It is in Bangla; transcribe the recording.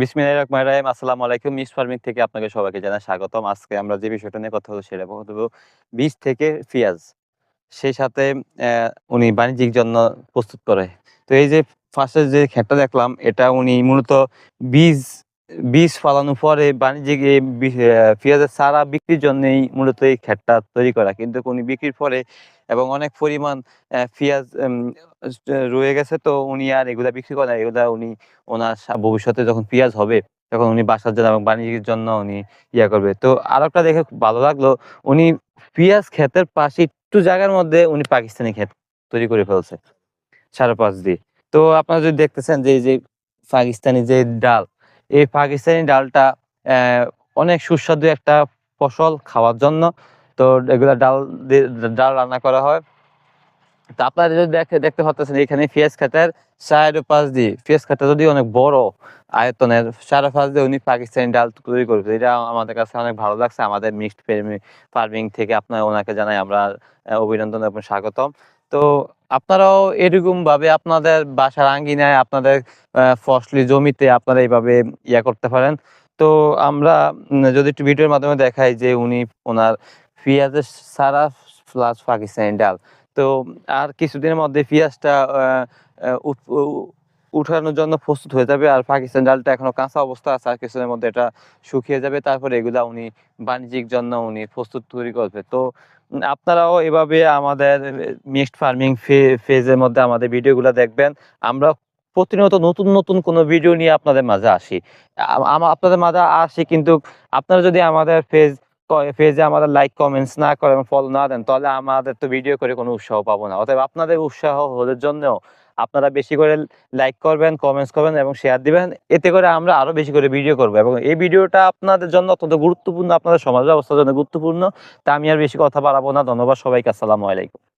বিসমিল্লাহির রহমানির রহিম। আসসালামু আলাইকুম। মিক্সড ফার্মিং থেকে আপনাকে সবাইকে জানাই স্বাগতম। আজকে আমরা যে বিষয়টা নিয়ে কথা বলবো সেটা হলো বীজ থেকে পেঁয়াজ। সেই সাথে উনি বাণিজ্যিক জন্য প্রস্তুত করে। তো এই যে ফার্স্টে যে ক্ষেতটা দেখলাম এটা উনি মূলত বীজ বীজ ফলানোর পরে বাণিজ্যিক এই পেঁয়াজের চারা বিক্রির জন্যই মূলত এই ক্ষেতটা তৈরি করা। কিন্তু উনি বিক্রির পরে এবং অনেক পরিমাণ পেঁয়াজ রয়ে গেছে, তো উনি আর এগুলা বিক্রি করে না। এগুলা উনি ওনার ভবিষ্যতে যখন পেঁয়াজ হবে তখন উনি বাসার জন্য এবং বাণিজ্যিক জন্য উনি করবে। তো আরেকটা দেখে খুব ভালো লাগলো, উনি পেঁয়াজ ক্ষেতের পাশে একটু জায়গার মধ্যে উনি পাকিস্তানি ক্ষেত তৈরি করে ফেলছে ৫.৫ দিয়ে। তো আপনারা যদি দেখতেছেন যে এই যে পাকিস্তানি যে ডাল, এই পাকিস্তানি ডালটা অ্যা অনেক সুস্বাদু একটা ফসল খাওয়ার জন্য। তো এগুলা ডাল দিয়ে ডাল রান্না করা হয়। তো আপনারা যদি দেখতে পারতেছেন এখানে পেঁয়াজ ক্ষেতের ৪.৫ দিয়ে, পেঁয়াজ ক্ষেতটা যদিও অনেক বড় আয়তনের, ৫.৫ দিয়ে উনি পাকিস্তানি ডাল তৈরি করেছে। এটা আমাদের কাছে অনেক ভালো লাগছে। আমাদের মিক্সড ফার্মিং থেকে ওনাকে জানাই আমরা অভিনন্দন এবং স্বাগতম। তো আপনারাও এরকমভাবে আপনাদের বাসার আঙ্গিনায় আপনাদের ফসলি জমিতে আপনারা এইভাবে করতে পারেন। তো আমরা যদি একটু ভিডিওর মাধ্যমে দেখাই যে উনি ওনার পেঁয়াজের চারা প্লাস পাকিস্তানি ডাল। তো আর কিছুদিনের মধ্যে পেঁয়াজটা আ আ উঠ উ উঠানোর জন্য প্রস্তুত হয়ে যাবে। আর পাকিস্তানি ডালটা এখনো কাঁচা অবস্থা আছে। আর কিছুদিনের মধ্যে এটা শুকিয়ে যাবে। তারপরে এগুলা উনি বাণিজ্যিক জন্য উনি প্রস্তুত তৈরি করবে। তো আপনারাও এভাবে আমাদের মিক্সড ফার্মিং ফেজের মধ্যে আমাদের ভিডিওগুলা দেখবেন। আমরা প্রতিনিয়ত নতুন, নতুন কোনো ভিডিও নিয়ে আপনাদের মাঝে আসি। আপনাদের মাঝে আসি, কিন্তু আপনারা যদি আমাদের পেজে আমাদের লাইক, কমেন্টস না করেন এবং ফলো না দেন, তাহলে আমাদের তো ভিডিও করে কোনো উৎসাহ পাবো না। অতএব আপনাদের উৎসাহ হওয়ার জন্যও আপনারা বেশি করে লাইক করবেন, কমেন্টস করবেন এবং শেয়ার দিবেন। এতে করে আমরা আরো বেশি করে ভিডিও করব এবং এই ভিডিওটা আপনাদের জন্য অত্যন্ত গুরুত্বপূর্ণ, আপনাদের সমাজ ব্যবস্থার জন্য গুরুত্বপূর্ণ। তা আমি আর বেশি কথা বাড়াবো না। ধন্যবাদ সবাইকে। আসসালামু আলাইকুম।